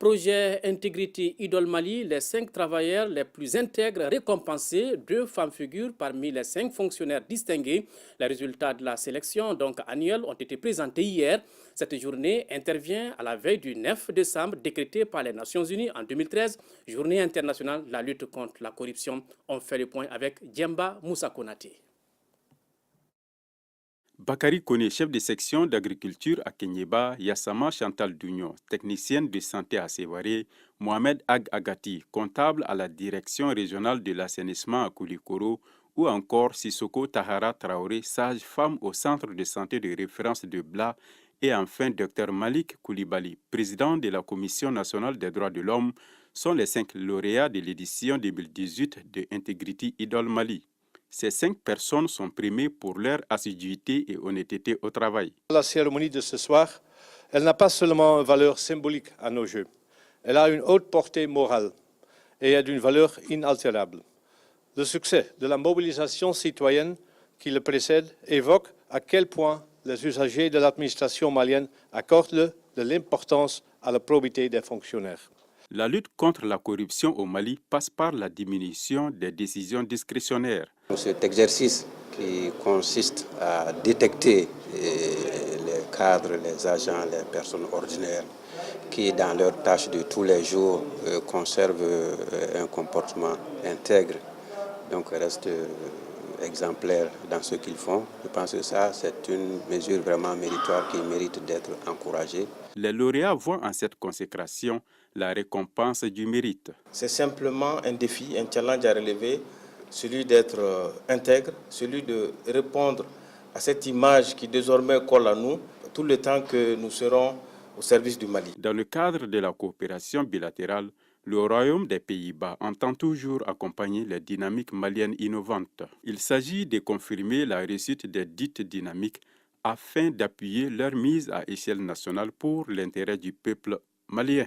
projet Integrity Idol Mali, les 5 travailleurs les plus intègres récompensés, 2 femmes figurent parmi les 5 fonctionnaires distingués. Les résultats de la sélection annuelle ont été présentés hier. Cette journée intervient à la veille du 9 décembre décrétée par les Nations Unies en 2013, journée internationale de la lutte contre la corruption. On fait le point avec Djemba Moussa Konaté. Bakary Kone, chef de section d'agriculture à Kenyeba, Yassama Chantal Dougnon, technicienne de santé à Sévaré, Mohamed Ag Agati, comptable à la direction régionale de l'assainissement à Koulikoro, ou encore Sissoko Tahara Traoré, sage-femme au centre de santé de référence de Bla, et enfin Dr Malik Koulibaly, président de la Commission nationale des droits de l'homme, sont les 5 lauréats de l'édition 2018 de Integrity Idol Mali. Ces 5 personnes sont primées pour leur assiduité et honnêteté au travail. La cérémonie de ce soir, elle n'a pas seulement une valeur symbolique à nos yeux. Elle a une haute portée morale et est d'une valeur inaltérable. Le succès de la mobilisation citoyenne qui le précède évoque à quel point les usagers de l'administration malienne accordent de l'importance à la probité des fonctionnaires. La lutte contre la corruption au Mali passe par la diminution des décisions discrétionnaires. Cet exercice qui consiste à détecter les cadres, les agents, les personnes ordinaires qui, dans leurs tâches de tous les jours, conservent un comportement intègre, donc restent exemplaires dans ce qu'ils font. Je pense que ça, c'est une mesure vraiment méritoire qui mérite d'être encouragée. Les lauréats voient en cette consécration la récompense du mérite. C'est simplement un défi, un challenge à relever, celui d'être intègre, celui de répondre à cette image qui désormais colle à nous tout le temps que nous serons au service du Mali. Dans le cadre de la coopération bilatérale, le Royaume des Pays-Bas entend toujours accompagner les dynamiques maliennes innovantes. Il s'agit de confirmer la réussite des dites dynamiques afin d'appuyer leur mise à échelle nationale pour l'intérêt du peuple malien.